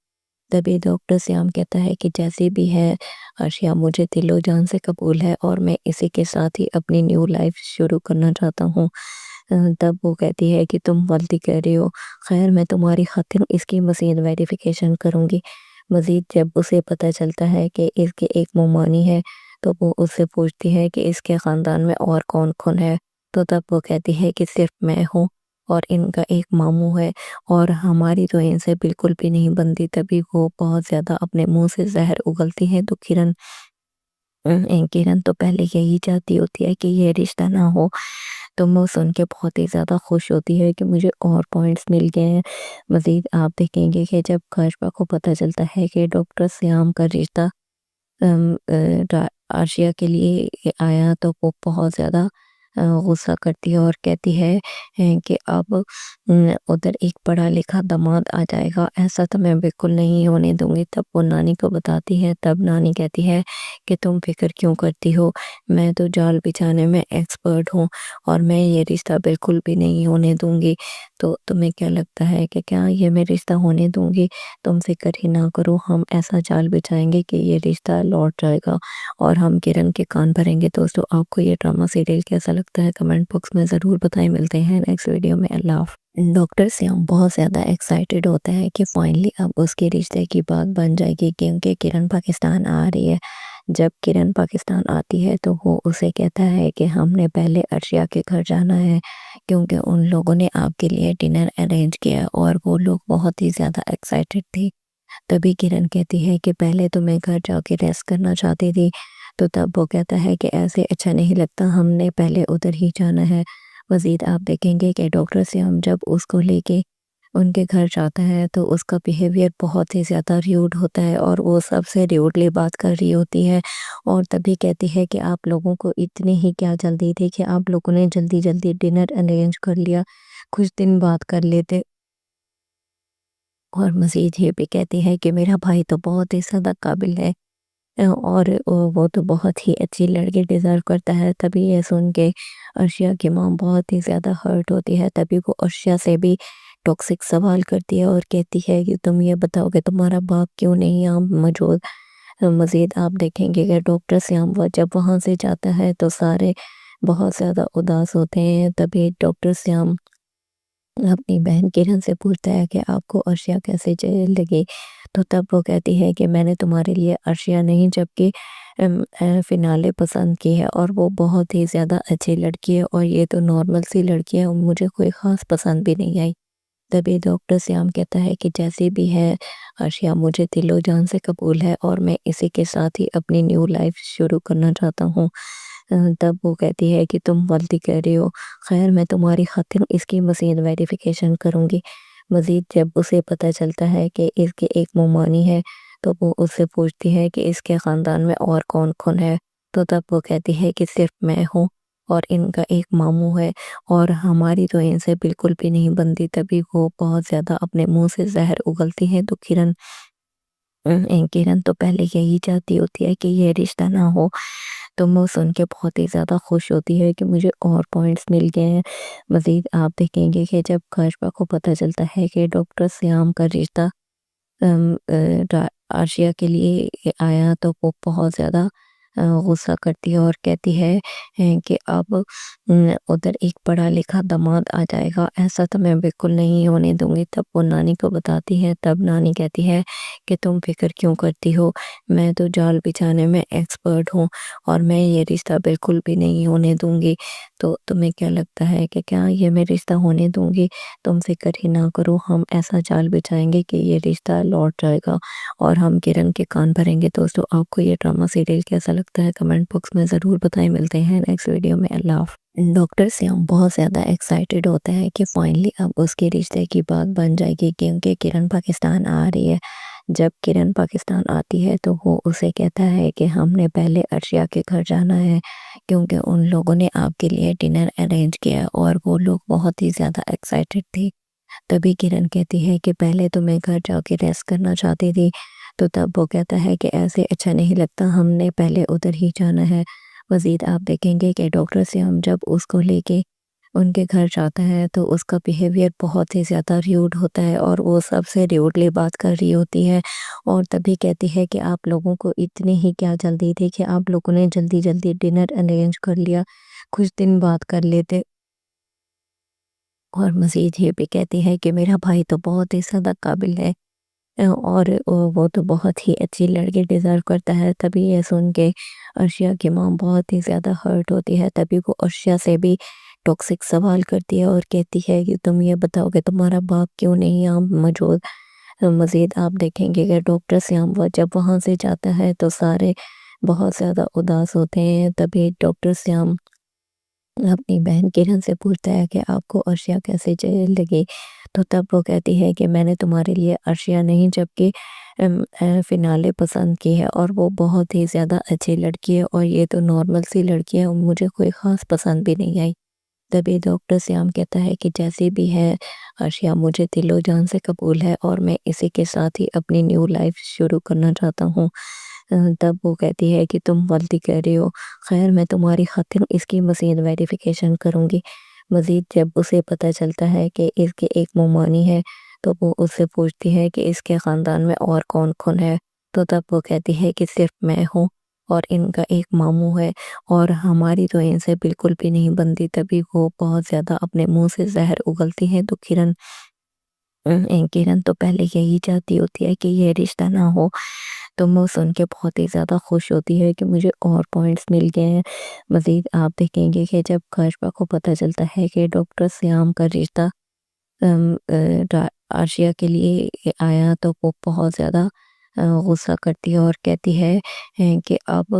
Speaker 11: तभी डॉक्टर श्याम कहता है कि जैसी भी है अर्शिया मुझे दिलो जान से कबूल है और मैं इसी के साथ ही अपनी न्यू लाइफ शुरू करना चाहता हूँ। तब वो कहती है कि तुम गलती कर रही हो, खैर मैं तुम्हारी खातिर इसकी मज़ीद वेरिफिकेशन करूँगी। मज़ीद जब उसे पता चलता है कि इसकी एक मुमानी है तो वो उससे पूछती है कि इसके ख़ानदान में और कौन कौन है। तो तब वो कहती है कि सिर्फ मैं हूँ और इनका एक मामू है और हमारी तो इनसे बिल्कुल भी नहीं बनती। तभी वो बहुत ज़्यादा अपने मुंह से जहर उगलती है। तो किरण तो पहले यही चाहती होती है कि ये रिश्ता ना हो। तो वो सुन के बहुत ही ज़्यादा खुश होती है कि मुझे और पॉइंट्स मिल गए हैं। मज़ीद आप देखेंगे कि जब काशफा को पता चलता है कि डॉक्टर श्याम का रिश्ता आशिया के लिए आया तो वो बहुत ज़्यादा गुस्सा करती है और कहती है कि अब उधर एक पढ़ा लिखा दामाद आ जाएगा, ऐसा तो मैं बिल्कुल नहीं होने दूंगी। तब वो नानी को बताती है। तब नानी कहती है कि तुम फिक्र क्यों करती हो, मैं तो जाल बिछाने में एक्सपर्ट हूँ और मैं ये रिश्ता बिल्कुल भी नहीं होने दूंगी। तो तुम्हें क्या लगता है कि क्या ये मैं रिश्ता होने दूंगी? तुम फिक्र ही ना करो, हम ऐसा जाल बिछाएंगे कि ये रिश्ता लौट जाएगा और हम किरण के कान भरेंगे। दोस्तों, आपको ये ड्रामा सीरियल कैसा लगता है कमेंट बॉक्स में ज़रूर बताएं। मिलते हैं नेक्स्ट वीडियो में। अल्लाह हाफ़िज़। डॉक्टर श्याम बहुत ज़्यादा एक्साइटेड होता है कि फाइनली अब उसके रिश्ते की बात बन जाएगी, क्योंकि किरण पाकिस्तान आ रही है। जब किरण पाकिस्तान आती है तो वो उसे कहता है कि हमने पहले अर्शिया के घर जाना है, क्योंकि उन लोगों ने आपके लिए डिनर अरेंज किया और वो लोग बहुत ही ज़्यादा एक्साइटेड थे। तभी किरण कहती है कि पहले तो मैं घर जाके रेस्ट करना चाहती थी। तो तब वो कहता है कि ऐसे अच्छा नहीं लगता, हमने पहले उधर ही जाना है। मज़ीद आप देखेंगे कि डॉक्टर श्याम जब उसको लेके उनके घर जाता है तो उसका बिहेवियर बहुत ही ज़्यादा र्यूड होता है और वो सबसे र्यूडली बात कर रही होती है। और तभी कहती है कि आप लोगों को इतनी ही क्या जल्दी थी कि आप लोगों ने जल्दी जल्दी डिनर अरेंज कर लिया, कुछ दिन बात कर लेते। और मज़ीद ये भी कहती है कि मेरा भाई तो बहुत ही ज़्यादा काबिल है और वो तो बहुत ही अच्छी लड़की डिज़र्व करता है। तभी ये सुन के अर्शिया की माँ बहुत ही ज़्यादा हर्ट होती है। तभी वो अर्शिया से भी टॉक्सिक सवाल करती है और कहती है कि तुम ये बताओ कि तुम्हारा बाप क्यों नहीं यहाँ मौजूद। मज़ीद आप देखेंगे कि डॉक्टर श्याम जब वहाँ से जाता है तो सारे बहुत ज़्यादा उदास होते हैं। तभी डॉक्टर श्याम अपनी बहन किरण से पूछता है कि आपको अर्शिया कैसे लगी, तो तब वो कहती है कि मैंने तुम्हारे लिए अर्शिया नहीं जबकि फिनाले पसंद की है और वो बहुत ही ज़्यादा अच्छी लड़की है और ये तो नॉर्मल सी लड़की है और मुझे कोई ख़ास पसंद भी नहीं आई। तभी डॉक्टर श्याम कहता है कि जैसी भी है अर्शिया मुझे दिलो जान से कबूल है और मैं इसी के साथ ही अपनी न्यू लाइफ शुरू करना चाहता हूँ। तब वो कहती है कि तुम गलती कर रही हो, खैर मैं तुम्हारी खातिर इसकी मज़ीद वेरिफिकेशन करूँगी। मज़ीद जब उसे पता चलता है कि इसकी एक मुमानी है तो वो उससे पूछती है कि इसके ख़ानदान में और कौन कौन है, तो तब वो कहती है कि सिर्फ मैं हूँ और इनका एक मामू है और हमारी तो इनसे बिल्कुल भी नहीं बनती। तभी वो बहुत ज़्यादा अपने मुंह से जहर उगलती है तो किरण तो पहले यही चाहती होती है कि ये रिश्ता ना हो, तो वो सुन के बहुत ही ज़्यादा खुश होती है कि मुझे और पॉइंट्स मिल गए हैं। मज़ीद आप देखेंगे कि जब काशफा को पता चलता है कि डॉक्टर श्याम का रिश्ता आर्शिया के लिए आया तो वो बहुत ज़्यादा गुस्सा करती है और कहती है कि अब उधर एक पढ़ा लिखा दामाद आ जाएगा, ऐसा तो मैं बिल्कुल नहीं होने दूंगी। तब वो नानी को बताती है, तब नानी कहती है कि तुम फिक्र क्यों करती हो, मैं तो जाल बिछाने में एक्सपर्ट हूँ और मैं ये रिश्ता बिल्कुल भी नहीं होने दूंगी। तो तुम्हें क्या लगता है कि क्या ये मैं रिश्ता होने दूंगी? तुम फिक्र ही ना करो, हम ऐसा जाल बिछाएंगे कि ये रिश्ता लौट जाएगा और हम किरण के कान भरेंगे। दोस्तों आपको ये ड्रामा सीरियल कैसा लगता है कमेंट बॉक्स में ज़रूर बताएं। मिलते हैं नेक्स्ट वीडियो में। अल्लाह हाफ़िज़। डॉक्टर श्याम बहुत ज़्यादा एक्साइटेड होता है कि फाइनली अब उसके रिश्ते की बात बन जाएगी क्योंकि किरण पाकिस्तान आ रही है। जब किरण पाकिस्तान आती है तो वो उसे कहता है कि हमने पहले अर्शिया के घर जाना है क्योंकि उन लोगों ने आपके लिए डिनर अरेंज किया और वो लोग बहुत ही ज़्यादा एक्साइटेड थे। तभी किरण कहती है कि पहले तो मैं घर जाके रेस्ट करना चाहती थी, तो तब वो कहता है कि ऐसे अच्छा नहीं लगता, हमने पहले उधर ही जाना है। मज़ीद आप देखेंगे कि डॉक्टर श्याम जब उसको लेके उनके घर जाता है तो उसका बिहेवियर बहुत ही ज़्यादा र्यूड होता है और वो सबसे र्यूडली बात कर रही होती है और तभी कहती है कि आप लोगों को इतनी ही क्या जल्दी थी कि आप लोगों ने जल्दी जल्दी डिनर अरेंज कर लिया, कुछ दिन बात कर लेते। और मज़ीद ये भी कहती है कि मेरा भाई तो बहुत ही ज़्यादा काबिल है और वो तो बहुत ही अच्छी लड़की डिज़र्व करता है। तभी ये सुन के अर्शिया की माँ बहुत ही ज़्यादा हर्ट होती है। तभी वो अर्शिया से भी टॉक्सिक सवाल करती है और कहती है कि तुम ये बताओ कि तुम्हारा बाप क्यों नहीं यहाँ मौजूद। मज़ीद आप देखेंगे कि डॉक्टर श्याम जब वहाँ से जाता है तो सारे बहुत ज़्यादा उदास होते हैं। तभी डॉक्टर श्याम अपनी बहन किरण से पूछता है कि आपको अर्शिया कैसे लगी, तो तब वो कहती है कि मैंने तुम्हारे लिए अर्शिया नहीं जबकि फिनाले पसंद की है और वो बहुत ही ज़्यादा अच्छी लड़की है और ये तो नॉर्मल सी लड़की है और मुझे कोई ख़ास पसंद भी नहीं आई। तभी डॉक्टर श्याम कहता है कि जैसी भी है अर्शिया मुझे दिलो जान से कबूल है और मैं इसी के साथ ही अपनी न्यू लाइफ शुरू करना चाहता हूँ। तब वो कहती है कि तुम गलती कर रही हो, खैर मैं तुम्हारी खातिर इसकी मज़ीद वेरिफिकेशन करूँगी। मज़ीद जब उसे पता चलता है कि इसकी एक मुमानी है तो वो उससे पूछती है कि इसके ख़ानदान में और कौन कौन है, तो तब वो कहती है कि सिर्फ मैं हूँ और इनका एक मामू है और हमारी तो इनसे बिल्कुल भी नहीं बनती। तभी वो बहुत ज़्यादा अपने मुंह से जहर उगलती है तो किरण तो पहले यही चाहती होती है कि ये रिश्ता ना हो, तो वो सुन के बहुत ही ज़्यादा खुश होती है कि मुझे और पॉइंट्स मिल गए हैं। मज़ीद आप देखेंगे कि जब काशफा को पता चलता है कि डॉक्टर श्याम का रिश्ता आर्शिया के लिए आया तो वो बहुत ज़्यादा गुस्सा करती है और कहती है कि अब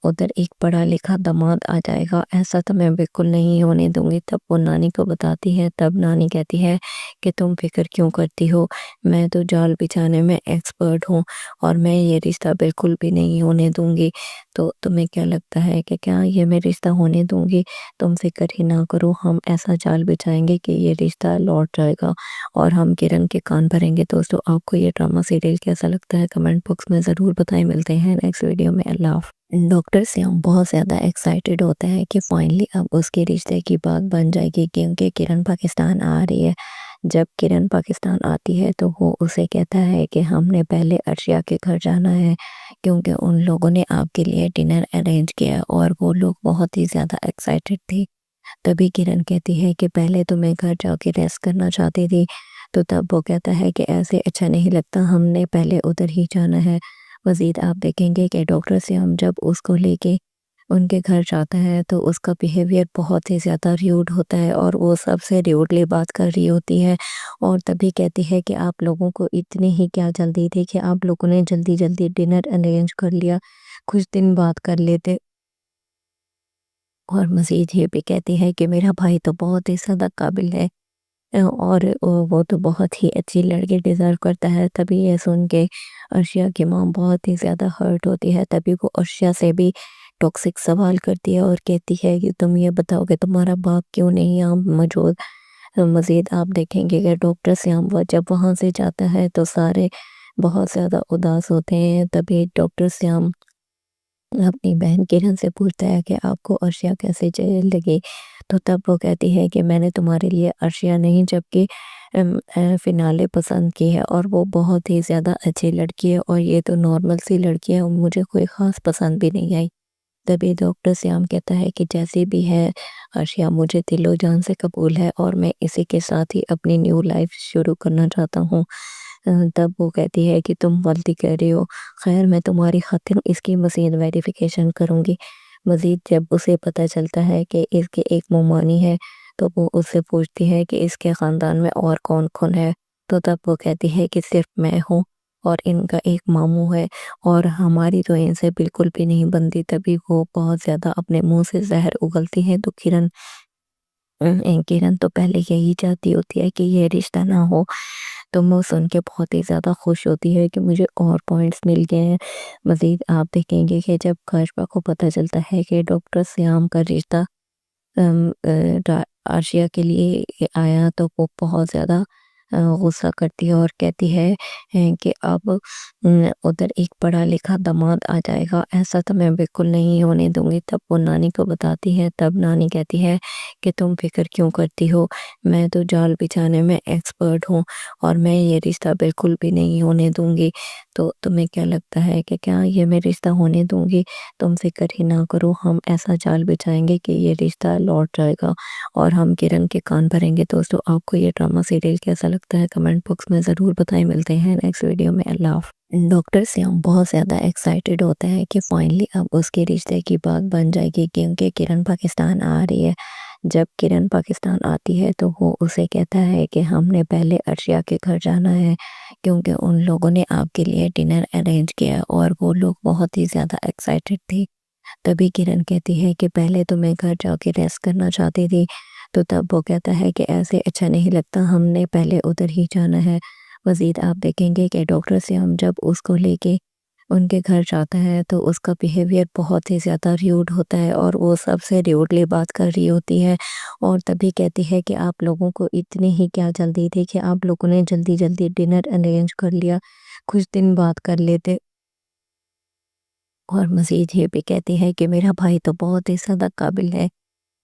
Speaker 11: उधर एक पढ़ा लिखा दामाद आ जाएगा, ऐसा तो मैं बिल्कुल नहीं होने दूंगी। तब वो नानी को बताती है, तब नानी कहती है कि तुम फिक्र क्यों करती हो, मैं तो जाल बिछाने में एक्सपर्ट हूँ और मैं ये रिश्ता बिल्कुल भी नहीं होने दूंगी। तो तुम्हें क्या लगता है कि क्या ये मैं रिश्ता होने दूंगी? तुम फिक्र ही ना करो, हम ऐसा जाल बिछाएंगे कि ये रिश्ता लौट जाएगा और हम किरण के कान भरेंगे। दोस्तों आपको ये ड्रामा सीरियल कैसा लगता है कमेंट बॉक्स में ज़रूर बताएं। मिलते हैं नेक्स्ट वीडियो में। अल्लाह हाफ़िज़। डॉक्टर श्याम बहुत ज़्यादा एक्साइटेड होता है कि फाइनली अब उसके रिश्ते की बात बन जाएगी क्योंकि किरण पाकिस्तान आ रही है। जब किरण पाकिस्तान आती है तो वो उसे कहता है कि हमने पहले अर्शिया के घर जाना है क्योंकि उन लोगों ने आपके लिए डिनर अरेंज किया और वो लोग बहुत ही ज़्यादा एक्साइटेड थे। तभी किरण कहती है कि पहले तो मैं घर जाके रेस्ट करना चाहती थी, तो तब वो कहता है कि ऐसे अच्छा नहीं लगता, हमने पहले उधर ही जाना है। मज़ीद आप देखेंगे कि डॉक्टर श्याम जब उसको लेके उनके घर जाता है तो उसका बिहेवियर बहुत ही ज़्यादा र्यूड होता है और वो सबसे र्यूडली बात कर रही होती है और तभी कहती है कि आप लोगों को इतनी ही क्या जल्दी थी कि आप लोगों ने जल्दी जल्दी डिनर अरेंज कर लिया, कुछ दिन बात कर लेते। और मज़ीद ये भी कहती है कि मेरा भाई तो बहुत ही ज़्यादा काबिल है और वो तो बहुत ही अच्छी लड़की डिज़र्व करता है। तभी ये सुन के अर्शिया की माँ बहुत ही ज़्यादा हर्ट होती है। तभी वो अर्शिया से भी टॉक्सिक सवाल करती है और कहती है कि तुम ये बताओ कि तुम्हारा बाप क्यों नहीं यहाँ मौजूद। मज़ीद आप देखेंगे कि डॉक्टर श्याम जब वहाँ से जाता है तो सारे बहुत ज़्यादा उदास होते हैं। तभी डॉक्टर श्याम अपनी बहन किरण से पूछता है कि आपको अर्शिया कैसे लगी, तो तब वो कहती है कि मैंने तुम्हारे लिए अर्शिया नहीं जबकि फिनाले पसंद की है और वो बहुत ही ज़्यादा अच्छी लड़की है और ये तो नॉर्मल सी लड़की है और मुझे कोई ख़ास पसंद भी नहीं आई। तभी डॉक्टर श्याम कहता है कि जैसी भी है अर्शिया मुझे दिलो जान से कबूल है और मैं इसी के साथ ही अपनी न्यू लाइफ शुरू करना चाहता हूँ। तब वो कहती है कि तुम गलती कर रही हो, खैर मैं तुम्हारी खातिर इसकी मज़ीद वेरिफिकेशन करूँगी। मज़ीद जब उसे पता चलता है कि इसकी एक मुमानी है तो वो उससे पूछती है कि इसके ख़ानदान में और कौन कौन है, तो तब वो कहती है कि सिर्फ मैं हूँ और इनका एक मामू है और हमारी तो इनसे बिल्कुल भी नहीं बनती। तभी वो बहुत ज़्यादा अपने मुंह से जहर उगलती है। तो किरण तो पहले यही चाहती होती है कि ये रिश्ता ना हो, तो वो सुन के बहुत ही ज़्यादा खुश होती है कि मुझे और पॉइंट्स मिल गए हैं। मज़ीद आप देखेंगे कि जब काशफा को पता चलता है कि डॉक्टर श्याम का रिश्ता अर्शिया के लिए आया तो वो बहुत ज़्यादा गुस्सा करती है और कहती है कि अब उधर एक पढ़ा लिखा दामाद आ जाएगा, ऐसा तो मैं बिल्कुल नहीं होने दूंगी। तब वो नानी को बताती है। तब नानी कहती है कि तुम फिक्र क्यों करती हो, मैं तो जाल बिछाने में एक्सपर्ट हूँ और मैं ये रिश्ता बिल्कुल भी नहीं होने दूंगी। तो तुम्हें क्या लगता है कि क्या ये मैं रिश्ता होने दूंगी? तुम फिक्र ही ना करो, हम ऐसा जाल बिछाएंगे कि ये रिश्ता लौट जाएगा और हम किरण के कान भरेंगे। दोस्तों आपको ये ड्रामा सीरियल कैसा लगता है कमेंट बॉक्स में ज़रूर बताएं। मिलते हैं नेक्स्ट वीडियो में। अल्लाह हाफ़िज़। डॉक्टर श्याम बहुत ज़्यादा एक्साइटेड होता है कि फाइनली अब उसके रिश्ते की बात बन जाएगी क्योंकि किरण पाकिस्तान आ रही है। जब किरण पाकिस्तान आती है तो वो उसे कहता है कि हमने पहले अर्शिया के घर जाना है क्योंकि उन लोगों ने आपके लिए डिनर अरेंज किया और वो लोग बहुत ही ज़्यादा एक्साइटेड थे। तभी किरण कहती है कि पहले तो मैं घर जाके रेस्ट करना चाहती थी, तो तब वो कहता है कि ऐसे अच्छा नहीं लगता, हमने पहले उधर ही जाना है। मज़ीद आप देखेंगे कि डॉक्टर श्याम जब उसको लेके उनके घर जाता है तो उसका बिहेवियर बहुत ही ज़्यादा र्यूड होता है और वो सबसे र्यूडली बात कर रही होती है और तभी कहती है कि आप लोगों को इतनी ही क्या जल्दी थी कि आप लोगों ने जल्दी जल्दी डिनर अरेंज कर लिया, कुछ दिन बात कर लेते। और मज़ीद ये भी कहती है कि मेरा भाई तो बहुत ही ज़्यादा काबिल है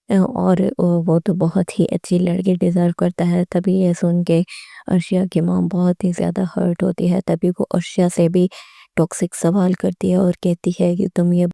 Speaker 11: और वो तो बहुत ही अच्छी लड़की डिज़र्व करता है। तभी ये सुन के अर्शिया की माँ बहुत ही ज़्यादा हर्ट होती है। तभी वो अर्शिया से भी टॉक्सिक सवाल करती है और कहती है कि तुम ये